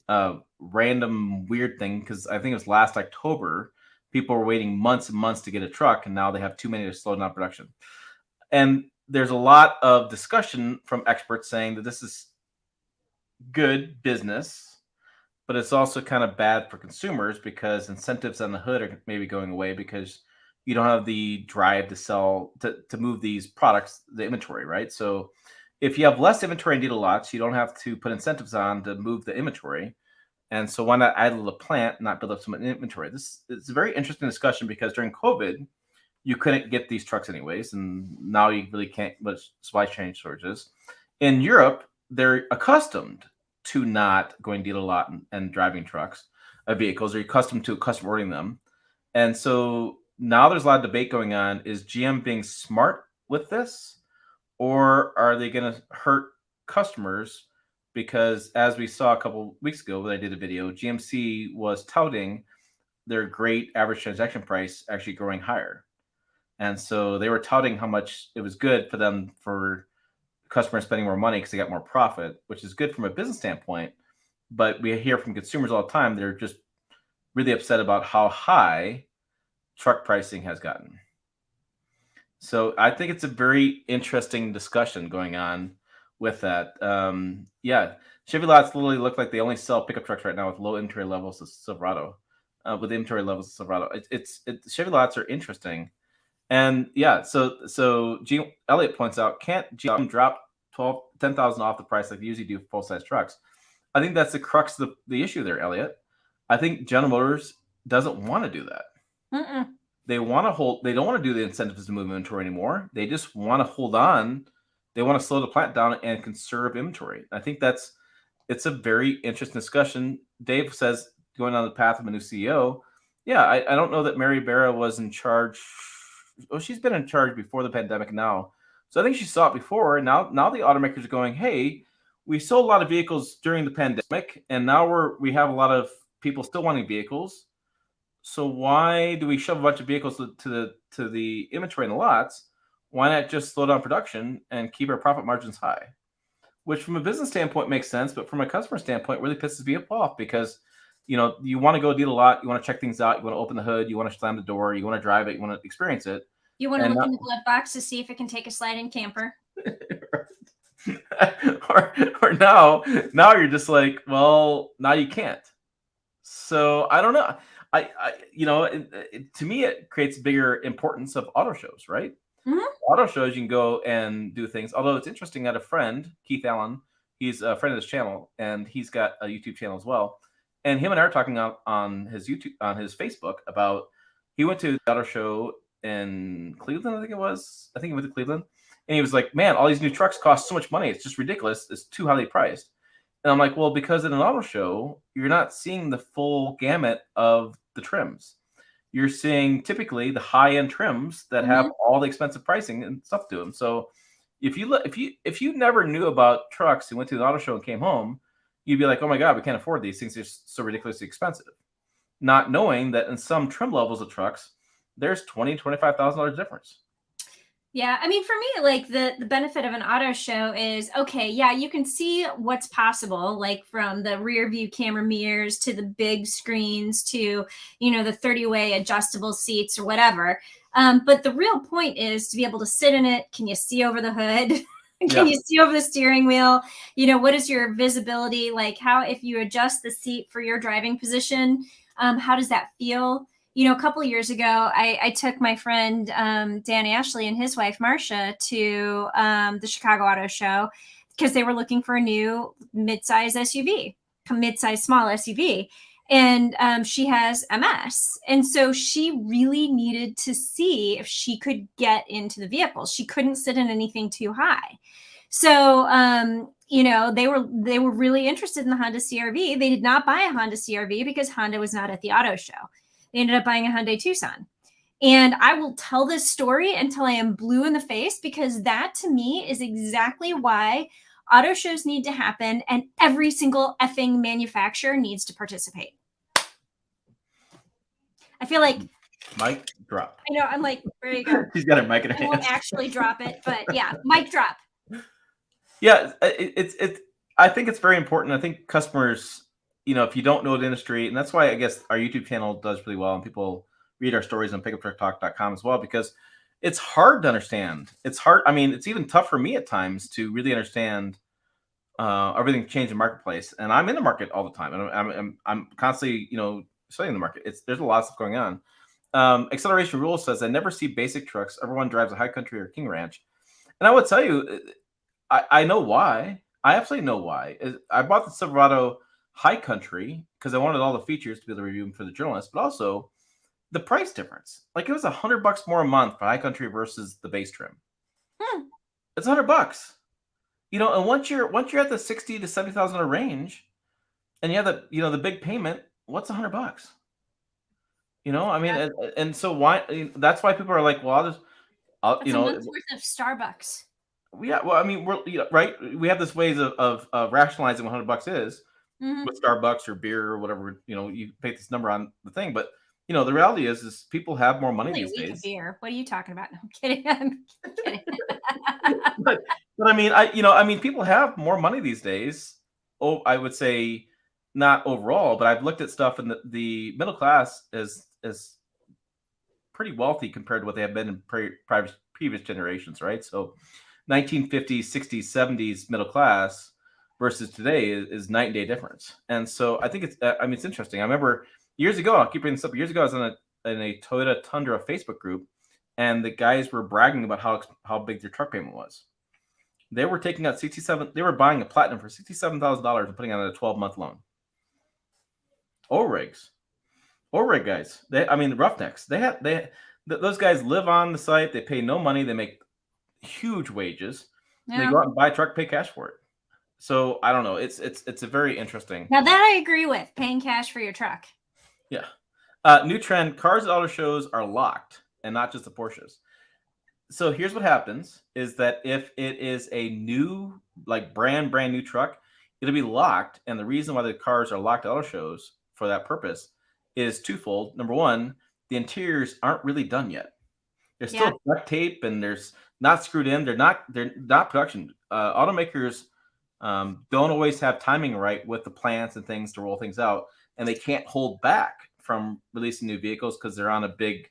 a random weird thing, because I think it was last October, people were waiting months and months to get a truck, and now they have too many to slow down production. And there's a lot of discussion from experts saying that this is good business, but it's also kind of bad for consumers because incentives on the hood are maybe going away because you don't have the drive to sell, to move these products, the inventory, right? So if you have less inventory in dealer lots, you don't have to put incentives on to move the inventory. And so why not idle the plant, not build up some inventory? This is a very interesting discussion because during COVID, you couldn't get these trucks anyways. And now you really can't, with supply chain shortages. In Europe, they're accustomed to not going dealer lot and driving trucks, vehicles. They're accustomed to custom ordering them. And so now there's a lot of debate going on. Is GM being smart with this? Or are they going to hurt customers? Because as we saw a couple weeks ago when I did a video, GMC was touting their great average transaction price actually growing higher. And so they were touting how much it was good for them, for customers spending more money because they got more profit, which is good from a business standpoint. But we hear from consumers all the time, they're just really upset about how high truck pricing has gotten. So I think it's a very interesting discussion going on with that. Yeah, Chevy lots literally look like they only sell pickup trucks right now with low inventory levels of Silverado. Chevy lots are interesting. And yeah, so Elliot points out, can't GM drop 10,000 off the price like they usually do for full-size trucks? I think that's the crux of the issue there, Elliot. I think General Motors doesn't want to do that. They want to hold. They don't want to do the incentives to move inventory anymore. They just want to hold on. They want to slow the plant down and conserve inventory. I think it's a very interesting discussion. Dave says, going on the path of a new CEO. Yeah, I don't know that Mary Barra was in charge. Oh, she's been in charge before the pandemic now. So I think she saw it before. And now the automakers are going, hey, we sold a lot of vehicles during the pandemic, and now we have a lot of people still wanting vehicles. So why do we shove a bunch of vehicles to the inventory in the lots? Why not just slow down production and keep our profit margins high? Which from a business standpoint makes sense, but from a customer standpoint really pisses me off because you want to go deal a lot, you want to check things out, you want to open the hood, you want to slam the door, you want to drive it, you want to experience it. You want to look in the glove box to see if it can take a slide-in camper. or now you're just like, well, now you can't. So I don't know. To me, it creates bigger importance of auto shows, right? Mm-hmm. Auto shows, you can go and do things. Although it's interesting, I had a friend, Keith Allen, he's a friend of this channel, and he's got a YouTube channel as well. And him and I are talking on his Facebook about He went to the auto show in Cleveland, I think it was. I think he went to Cleveland, and he was like, "Man, all these new trucks cost so much money. It's just ridiculous. It's too highly priced." And I'm like, "Well, because in an auto show, you're not seeing the full gamut of the trims. You're seeing typically the high-end trims that have all the expensive pricing and stuff to them. So if you look, if you never knew about trucks and went to the auto show and came home, you'd be like, "Oh my God, we can't afford these things. They're so ridiculously expensive." Not knowing that in some trim levels of trucks, there's $20,000-$25,000 difference. Yeah, I mean, for me, like the benefit of an auto show is okay. Yeah, you can see what's possible, like from the rear view camera mirrors to the big screens to the 30-way adjustable seats or whatever. But the real point is to be able to sit in it. Can you see over the hood? Can you see over the steering wheel? What is your visibility like? How, if you adjust the seat for your driving position, how does that feel? A couple of years ago, I took my friend Dan Ashley and his wife Marcia to the Chicago Auto Show because they were looking for a new mid-size SUV, mid-size small SUV, and she has MS, and so she really needed to see if she could get into the vehicle. She couldn't sit in anything too high, so they were really interested in the Honda CR-V. They did not buy a Honda CR-V because Honda was not at the auto show. They ended up buying a Hyundai Tucson. And I will tell this story until I am blue in the face, because that to me is exactly why auto shows need to happen and every single effing manufacturer needs to participate. I feel like mic drop. I know, I'm like, there you go. She's got her mic in her hand. I won't actually drop it, but yeah, mic drop. Yeah, it's I think it's very important. I think customers, if you don't know the industry, and that's why I guess our YouTube channel does really well, and people read our stories on pickuptrucktalk.com as well, because it's hard to understand. It's hard. I mean, it's even tough for me at times to really understand everything changing in the marketplace. And I'm in the market all the time, and I'm constantly, studying the market. There's a lot of stuff going on. Acceleration Rules says, "I never see basic trucks. Everyone drives a High Country or King Ranch," and I would tell you, I know why. I absolutely know why. I bought the Silverado High Country because I wanted all the features to be able to review them for the journalist, but also the price difference. Like, it was $100 more a month for High Country versus the base trim. It's $100. And once you're at the $60,000 to $70,000 range, and you have the big payment, what's $100? I mean, and so why? That's why people are like, well, That's a month's worth of Starbucks. Yeah, well, I mean, we're right. We have this ways of rationalizing what $100 is with Starbucks or beer or whatever. You pay this number on the thing, but the reality is people have more money these days. Beer. What are you talking about? No, I'm kidding. I'm kidding. but I mean, people have more money these days. Oh, I would say not overall, but I've looked at stuff, and the middle class is pretty wealthy compared to what they have been in previous generations, right? So 1950s, 60s, 70s middle class versus today is night and day difference. And so I think it's interesting. I remember years ago, I'll keep bringing this up. Years ago, I was in a Toyota Tundra Facebook group, and the guys were bragging about how big their truck payment was. They were taking out they were buying a Platinum for $67,000 and putting on a 12-month loan. O-rig guys, Roughnecks. Those guys live on the site. They pay no money. They make huge wages. Yeah. They go out and buy a truck, pay cash for it. So I don't know. It's a very interesting. Now that I agree with, paying cash for your truck. Yeah. New trend: cars at auto shows are locked, and not just the Porsches. So here's what happens: is that if it is a new, like brand new truck, it'll be locked. And the reason why the cars are locked at auto shows for that purpose is twofold. Number one, the interiors aren't really done yet. There's still duct tape, and there's not screwed in. They're not production. Automakers don't always have timing right with the plants and things to roll things out, and they can't hold back from releasing new vehicles because they're on a big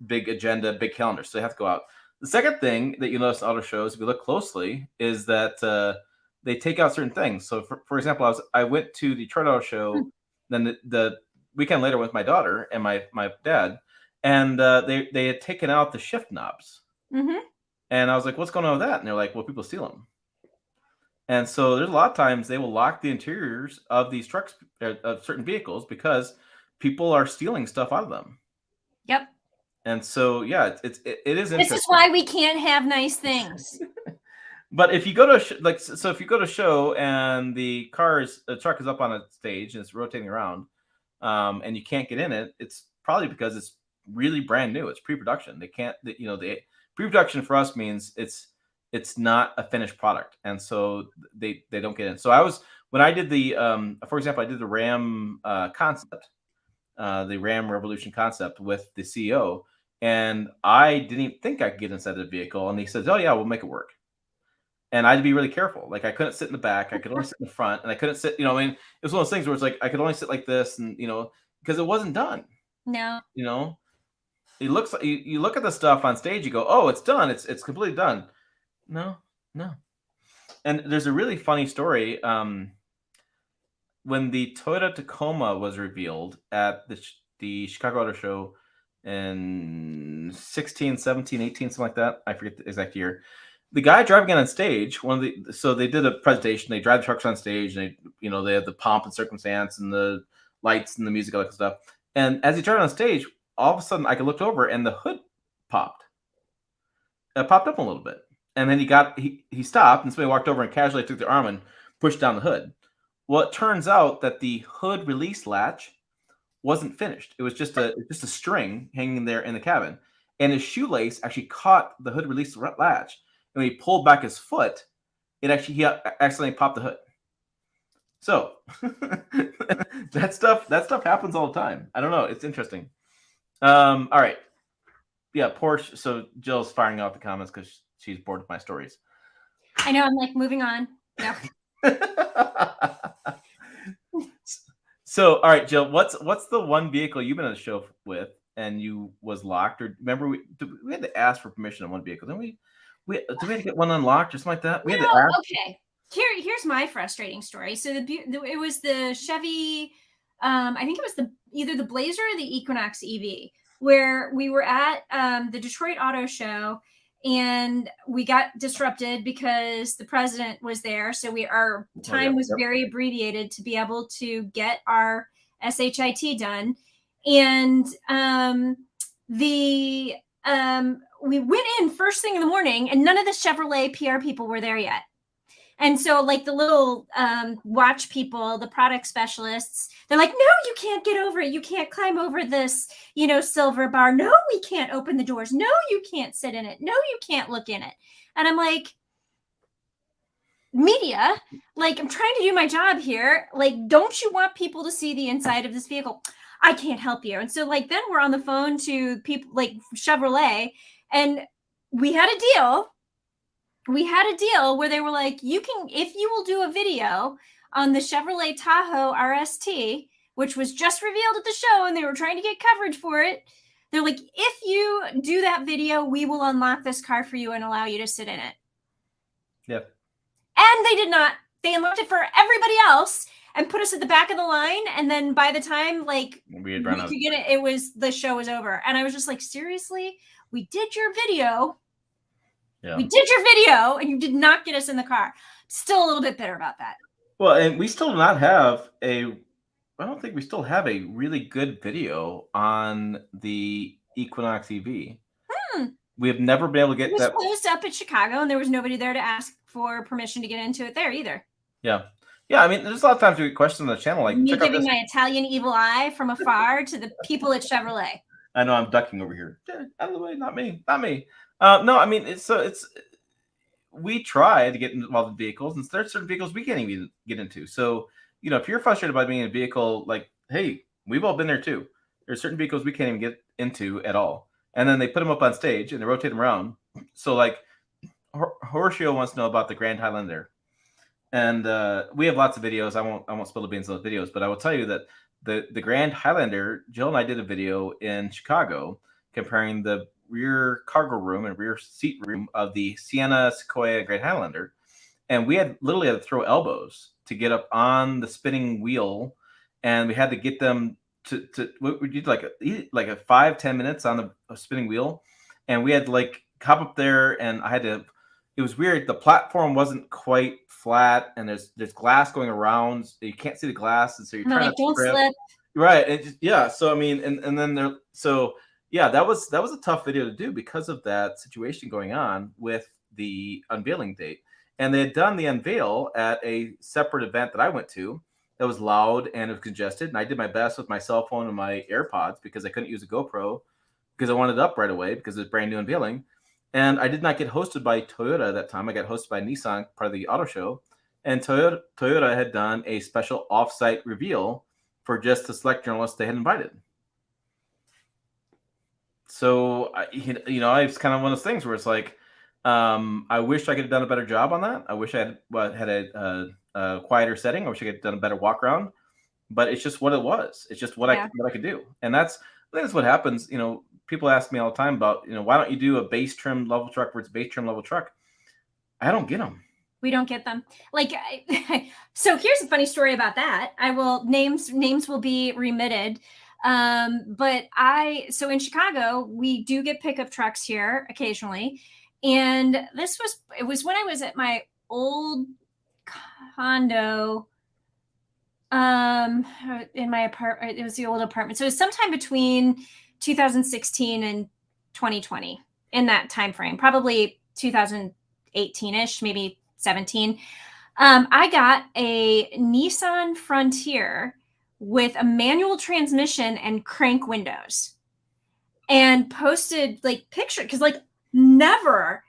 agenda, big calendar. So they have to go out. The second thing that you notice in auto shows, if you look closely, is that they take out certain things. So for example, I went to the Detroit Auto Show, then the weekend later with my daughter and my dad, and they had taken out the shift knobs. And I was like, what's going on with that? And they're like, well, people steal them. And so there's a lot of times they will lock the interiors of these trucks, of certain vehicles, because people are stealing stuff out of them. Yep. And so, yeah, it is interesting. This is why we can't have nice things. But if you go to so if you go to show and the truck is up on a stage and it's rotating around, and you can't get in it, it's probably because it's really brand new. It's pre-production. They can't, the pre-production for us means it's not a finished product, and so they don't get in. So when I did for example, I did the Ram concept, the Ram Revolution concept with the CEO, and I didn't even think I could get inside the vehicle, and he says, "Oh yeah, we'll make it work." And I had to be really careful. Like, I couldn't sit in the back. I could only sit in the front, and I couldn't sit. I mean, it was one of those things where it's like I could only sit like this, and because it wasn't done. No. It looks like you look at the stuff on stage, you go, "Oh, it's done. It's completely done." No. And there's a really funny story. When the Toyota Tacoma was revealed at the Chicago Auto Show in 16, 17, 18, something like that. I forget the exact year. The guy driving it on stage, so they did a presentation. They drive the trucks on stage, and they have the pomp and circumstance and the lights and the music, all that stuff. And as he drove on stage, all of a sudden I could look over, and the hood popped. It popped up a little bit, and then he stopped, and somebody walked over and casually took their arm and pushed down the hood. Well, it turns out that the hood release latch wasn't finished. It was just a string hanging there in the cabin, and his shoelace actually caught the hood release latch. And when he pulled back his foot, he accidentally popped the hood. So that stuff happens all the time. I don't know. It's interesting. All right. Yeah, Porsche. So Jill's firing out the comments because she's bored with my stories. I know. I'm like, moving on. No. So, all right, Jill, what's the one vehicle you've been on the show with and you was locked? Or remember we had to ask for permission on one vehicle, didn't we? Did we have to get one unlocked or something like that? We had to ask. Okay. Here's my frustrating story. So it was the Chevy, I think it was either the Blazer or the Equinox EV, where we were at the Detroit Auto Show, and we got disrupted because the president was there. So our time was very abbreviated to be able to get our SHIT done. And we went in first thing in the morning, and none of the Chevrolet PR people were there yet. And so, like, the little watch people, the product specialists, they're like, "No, you can't get over it. You can't climb over this, silver bar. No, we can't open the doors. No, you can't sit in it. No, you can't look in it." And I'm like, media, like, I'm trying to do my job here. Like, don't you want people to see the inside of this vehicle? I can't help you. And so, like, then we're on the phone to people like Chevrolet, and we had a deal. Where they were like, if you will do a video on the Chevrolet Tahoe RST, which was just revealed at the show, and they were trying to get coverage for it. They're like, if you do that video, we will unlock this car for you and allow you to sit in it. Yep. And they did not. They unlocked it for everybody else and put us at the back of the line. And then by the time we could get it, the show was over. And I was just like, seriously, we did your video. Yeah. We did your video, and you did not get us in the car. Still a little bit bitter about that. Well, and we still do not have I don't think we still have a really good video on the Equinox EV. We have never been able to get that. It was closed up at Chicago, and there was nobody there to ask for permission to get into it there either. Yeah. Yeah, I mean, there's a lot of times we get questions on the channel like, me giving my Italian evil eye from afar to the people at Chevrolet. I know I'm ducking over here. Out of the way, not me. No, I mean, we try to get involved in vehicles, and there's certain vehicles we can't even get into. So, if you're frustrated by being in a vehicle, like, hey, we've all been there too. There's certain vehicles we can't even get into at all. And then they put them up on stage and they rotate them around. So, like, Horatio wants to know about the Grand Highlander. And we have lots of videos. I won't spill the beans on those videos, but I will tell you that the Grand Highlander, Jill and I did a video in Chicago comparing the rear cargo room and rear seat room of the Sienna, Sequoia, Grand Highlander, and we literally had to throw elbows to get up on the spinning wheel, and we had to get them to we did like a 5-10 minutes on the spinning wheel, and we had to like hop up there, and it was weird. The platform wasn't quite flat, and there's glass going around, so you can't see the glass, and so you're trying to don't slip. Right. So I mean, and then Yeah, that was a tough video to do because of that situation going on with the unveiling date. And they had done the unveil at a separate event that I went to that was loud and it was congested. And I did my best with my cell phone and my AirPods because I couldn't use a GoPro because I wanted it up right away because it was brand new unveiling. And I did not get hosted by Toyota at that time. I got hosted by Nissan, part of the auto show. And Toyota had done a special offsite reveal for just the select journalists they had invited. So, it's kind of one of those things where it's like, I wish I could have done a better job on that. I wish I had a quieter setting. I wish I could have done a better walk around. But it's just what it was. It's just what I could do, and I think that's what happens. People ask me all the time about why don't you do a base trim level truck where it's base trim level truck? I don't get them. We don't get them. Like, so here's a funny story about that. Names will be remitted. But so in Chicago, we do get pickup trucks here occasionally. And it was when I was at my old condo, in my apartment. It was the old apartment. So it was sometime between 2016 and 2020 in that time frame, probably 2018-ish, maybe 17. I got a Nissan Frontier with a manual transmission and crank windows, and posted like picture because like never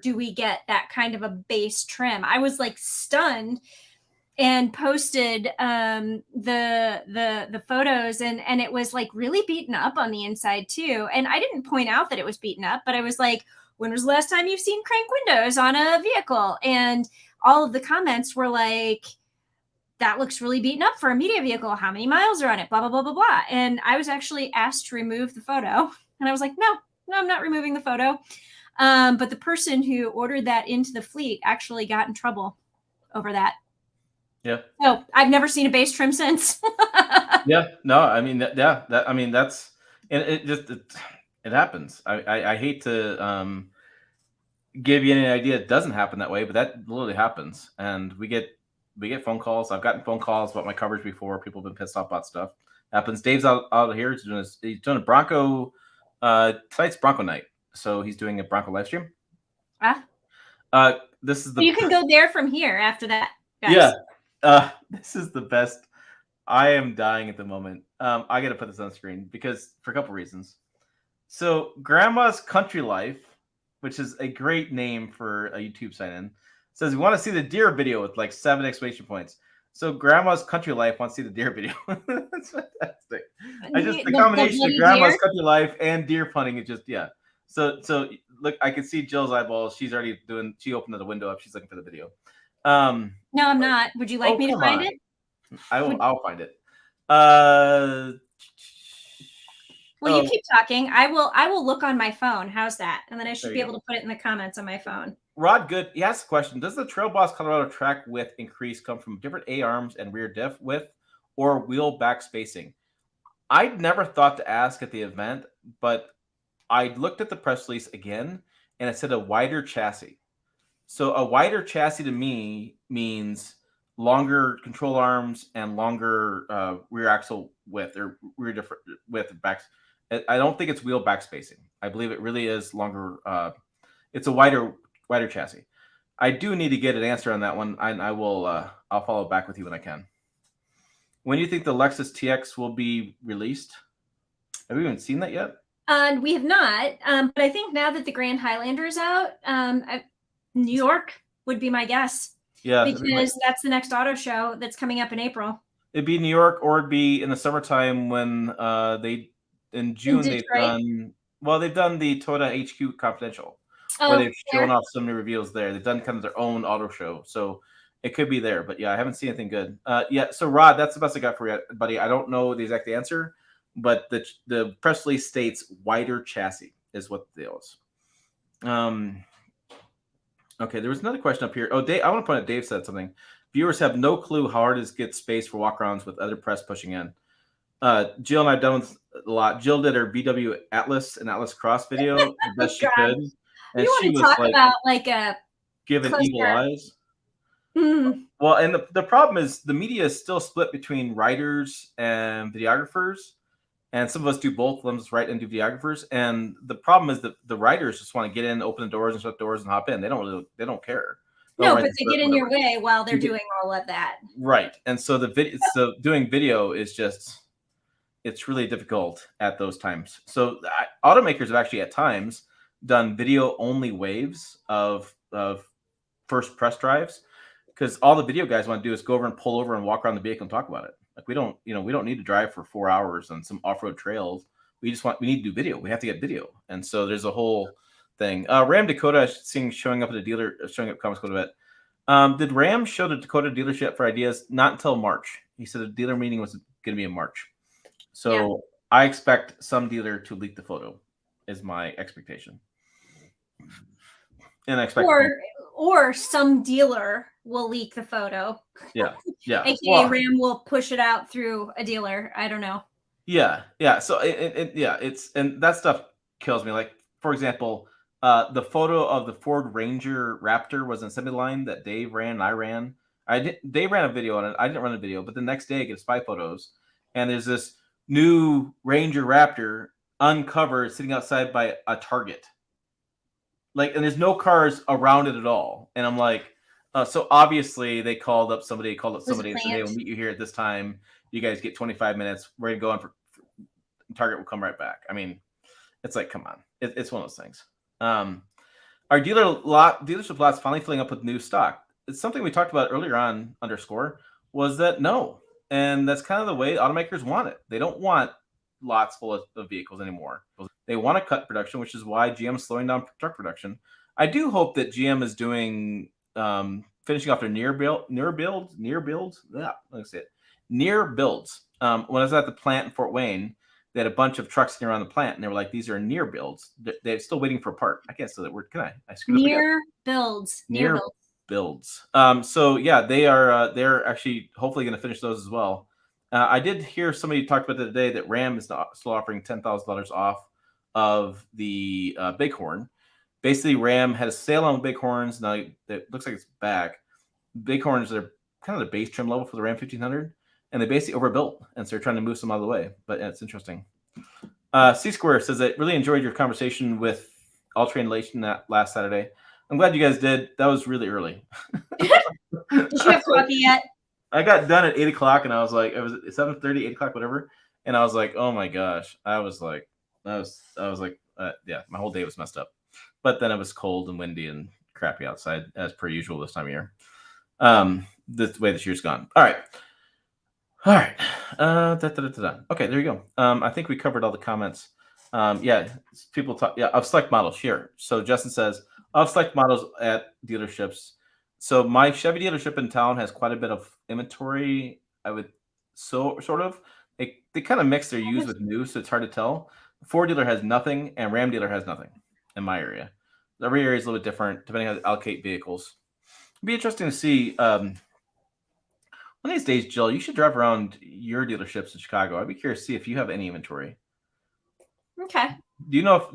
do we get that kind of a base trim. I was like stunned, and posted the photos, and it was like really beaten up on the inside too. And I didn't point out that it was beaten up, but I was like, when was the last time you've seen crank windows on a vehicle? And all of the comments were like, that looks really beaten up for a media vehicle. How many miles are on it? Blah, blah, blah, blah, blah. And I was actually asked to remove the photo. And I was like, no, I'm not removing the photo. But the person who ordered that into the fleet actually got in trouble over that. Yeah. So I've never seen a base trim since. Yeah. No, I mean, that's, and it happens. I hate to give you any idea it doesn't happen that way, but that literally happens. And we get phone calls. I've gotten phone calls about my coverage before. People have been pissed off about stuff. Happens. Dave's out here. He's doing a Bronco. Tonight's Bronco night, so he's doing a Bronco live stream. This is you can go there from here after that, guys. Yeah. This is the best. I am dying at the moment. I got to put this on screen because for a couple reasons. So, Grandma's Country Life, which is a great name for a YouTube sign-in, says we want to see the deer video with like 7 exclamation points. So, Grandma's Country Life wants to see the deer video. That's fantastic. The combination of Grandma's deer? Country Life and deer punting is just So look, I can see Jill's eyeballs. She's already she opened the window up. She's looking for the video. No, I'm not. Would you like me to find it? I'll find it. Well, you keep talking. I will look on my phone. How's that? And then I should be able to put it in the comments on my phone. Rod Good, he asked a question. Does the Trail Boss Colorado track width increase come from different A-arms and rear diff width or wheel back spacing? I'd never thought to ask at the event, but I looked at the press release again, and it said a wider chassis. So a wider chassis to me means longer control arms and longer rear axle width or rear width backs. I don't think it's wheel back spacing. I believe it really is longer. It's a wider chassis. I do need to get an answer on that one. I will. I'll follow back with you when I can. When do you think the Lexus TX will be released? Have we even seen that yet? We have not. But I think now that the Grand Highlander is out, New York would be my guess. Yeah, because that's the next auto show that's coming up in April. It'd be New York, or it'd be in the summertime when in June they've done the Toyota HQ Confidential, where they've shown off some new reveals there. They've done kind of their own auto show, so it could be there. But yeah, I haven't seen anything good yet. So Rod, that's the best I got for you, buddy. I don't know the exact answer, but the press release states wider chassis is what the deal is. Okay, there was another question up here. Oh, Dave, I want to point out Dave said something. Viewers have no clue how hard it is to get space for walk-arounds with other press pushing in. Jill and I have done a lot. Jill did her VW Atlas and Atlas Cross video the best she could. And she was talk about like a giving evil eyes. Mm. Well, and the problem is the media is still split between writers and videographers. And some of us do both. Some of us write and do videographers. And the problem is that the writers just want to get in, open the doors and shut doors and hop in. They don't care. No, but they get in your way while they're doing all of that. Right. And so doing video is just, it's really difficult at those times. So automakers have actually at times done video only waves of first press drives, because all the video guys want to do is go over and pull over and walk around the vehicle and talk about it. Like we don't need to drive for 4 hours on some off-road trails. We need to do video. We have to get video. And so there's a whole thing. Ram Dakota seeing showing up at a dealer, showing up comments quite a bit. Did Ram show the Dakota dealership for ideas? Not until March. He said the dealer meeting was going to be in March. So yeah. I expect some dealer to leak the photo is my expectation. And I expect or some dealer will leak the photo. Yeah. Yeah. AKA Ram will push it out through a dealer. I don't know. Yeah. Yeah. So and that stuff kills me. Like, for example, the photo of the Ford Ranger Raptor was an assembly line that Dave ran and I ran. Dave ran a video on it. I didn't run a video, but the next day I get spy photos, and there's this new Ranger Raptor uncovered sitting outside by a Target. Like, and there's no cars around it at all. And I'm like, so obviously they called up somebody and said, hey, we'll meet you here at this time. You guys get 25 minutes. We're going to go on for Target will come right back. I mean, it's like, come on. It's one of those things. Our dealership lots finally filling up with new stock. It's something we talked about earlier on underscore was that no. And that's kind of the way automakers want it. They don't want lots full of vehicles anymore. They want to cut production, which is why GM is slowing down truck production. I do hope that GM is doing finishing off their near builds. Yeah, let me say it. Near builds. When I was at the plant in Fort Wayne, they had a bunch of trucks sitting around the plant, and they were like, "These are near builds. They're still waiting for a part." I can't say that word. Can I? I screwed near builds. Near builds. So yeah, they're actually hopefully going to finish those as well. I did hear somebody talked about it today that Ram is still offering $10,000 off of the Bighorn. Basically, Ram had a sale on Bighorns. Now it looks like it's back. Bighorns are kind of the base trim level for the Ram 1500, and they basically overbuilt, and so they're trying to move some out of the way. But it's interesting. C Square says that really enjoyed your conversation with All Train Nation last Saturday. I'm glad you guys did. That was really early. Did you have coffee yet? I got done at 8 o'clock, and I was like, it was 7:30, 8 o'clock, whatever. And I was like, oh my gosh. I was like, yeah, my whole day was messed up. But then it was cold and windy and crappy outside, as per usual this time of year. The way this year's gone. All right. Okay, there you go. I think we covered all the comments. Yeah, people talk. Yeah, of select models here. So Justin says of select models at dealerships. So my Chevy dealership in town has quite a bit of inventory. I would sort of. They kind of mix their used with new, so it's hard to tell. Ford dealer has nothing, and Ram dealer has nothing in my area. Every area is a little bit different depending on how to allocate vehicles. It'd be interesting to see. One of these days, Jill, you should drive around your dealerships in Chicago. I'd be curious to see if you have any inventory. Okay. Do you know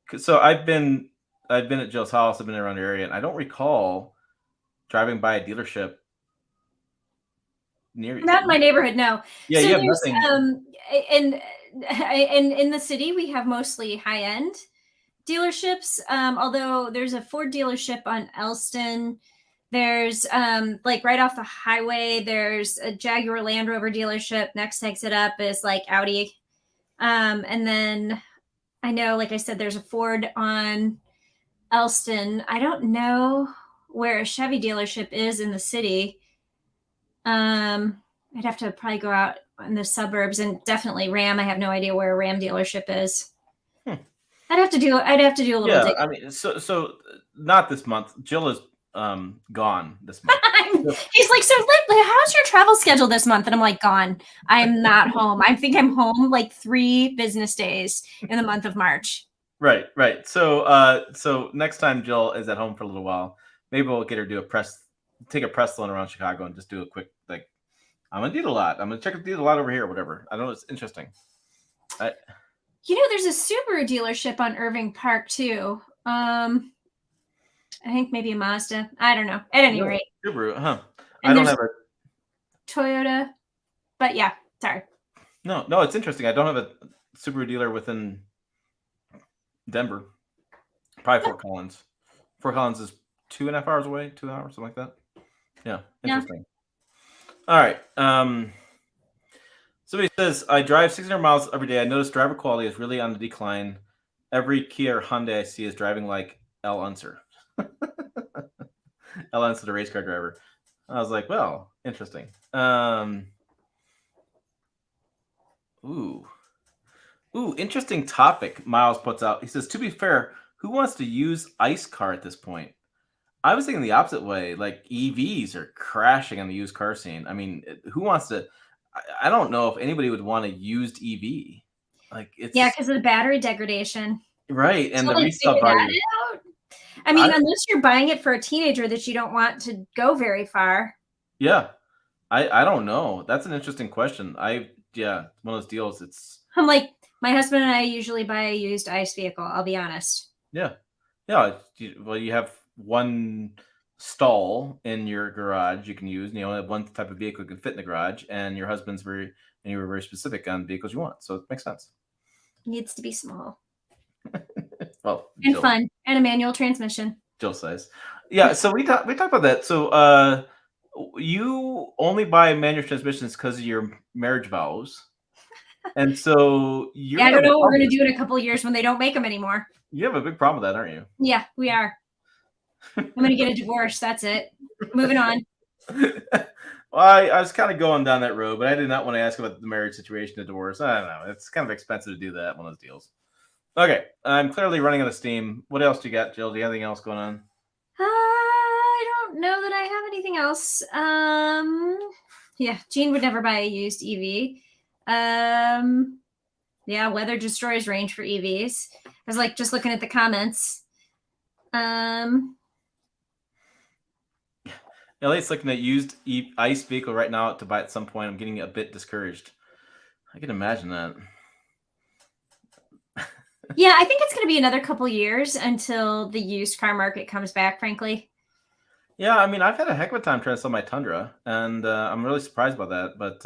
if so I've been at Jill's house. I've been around the area, and I don't recall driving by a dealership near you. Not in my neighborhood, no. Yeah, so you have nothing. In the city, we have mostly high-end dealerships. Although there's a Ford dealership on Elston. There's like right off the highway, there's a Jaguar Land Rover dealership. Next exit up is like Audi. And then I know, like I said, there's a Ford on Elston. I don't know where a Chevy dealership is in the city. I'd have to probably go out in the suburbs, and definitely Ram. I have no idea where a Ram dealership is. I'd have to do a little digging. I mean, so not this month. Jill is gone this month. He's like, so how's your travel schedule this month? And I'm like, gone. I'm not home. I think I'm home like 3 business days in the month of March. Right. So next time Jill is at home for a little while, maybe we'll get her to take a press loan around Chicago and just do a quick, like, I'm gonna do a lot. I'm gonna check the lot over here, or whatever. I don't know. It's interesting. There's a Subaru dealership on Irving Park too. I think maybe a Mazda. I don't know. At any rate, Subaru, huh? And I don't have a Toyota, but yeah, sorry. No, it's interesting. I don't have a Subaru dealer within Denver. Probably Fort Collins. Fort Collins is 2.5 hours away, 2 hours, something like that. Yeah, Yeah. interesting. All right. Somebody says, I drive 600 miles every day. I notice driver quality is really on the decline. Every Kia or Hyundai I see is driving like L. Unser. L. Unser, the race car driver. I was like, well, interesting. Ooh, interesting topic. Miles puts out. He says, to be fair, who wants to use ICE car at this point? I was thinking the opposite way. Like EVs are crashing on the used car scene. I mean, who wants to? I don't know if anybody would want a used EV. Like it's because of the battery degradation. right, and So the they resale figure that value. out? I mean, unless you're buying it for a teenager that you don't want to go very far. Yeah, I don't know. That's an interesting question. One of those deals. I'm like, my husband and I usually buy a used ICE vehicle. I'll be honest. Yeah. Well, you have one stall in your garage you can use, and you only have one type of vehicle you can fit in the garage, and your husband's and you were very specific on vehicles you want, so it makes sense. Needs to be small. Well, and fun, and a manual transmission. Jill says, yeah. So we talked about that. So you only buy manual transmissions because of your marriage vows, and so I don't know what we're going to do in a couple of years when they don't make them anymore. You have a big problem with that, aren't you? Yeah, we are. I'm going to get a divorce. That's it. Moving on. Well, I was kind of going down that road, but I did not want to ask about the marriage situation, the divorce. I don't know. It's kind of expensive to do that, one of those deals. Okay, I'm clearly running out of steam. What else do you got, Jill? Do you have anything else going on? I don't know that I have anything else. Yeah, Gene would never buy a used EV. Yeah, weather destroys range for EVs. I was like just looking at the comments. Elliot's looking at used ICE vehicle right now to buy at some point. I'm getting a bit discouraged. I can imagine that. Yeah, I think it's going to be another couple years until the used car market comes back, frankly. Yeah, I mean, I've had a heck of a time trying to sell my Tundra, and I'm really surprised by that. But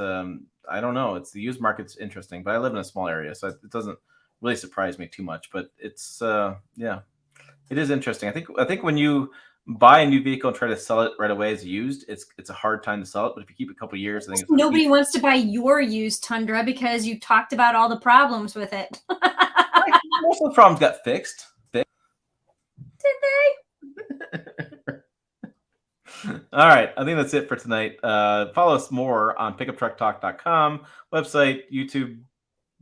I don't know. It's the used market's interesting, but I live in a small area, so it doesn't really surprise me too much. But it's yeah, it is interesting. I think when you buy a new vehicle and try to sell it right away as used, it's a hard time to sell it. But if you keep it a couple of years, I think nobody wants to buy your used Tundra because you talked about all the problems with it. Most of the problems got fixed. Did they? All right. I think that's it for tonight. Follow us more on pickuptrucktalk.com, website, YouTube,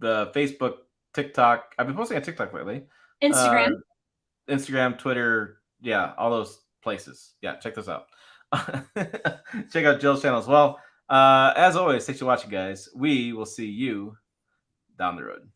Facebook, TikTok. I've been posting on TikTok lately. Instagram, Twitter. Yeah, all those places. Yeah, check those out. Check out Jill's channel as well. As always, thanks for watching, guys. We will see you down the road.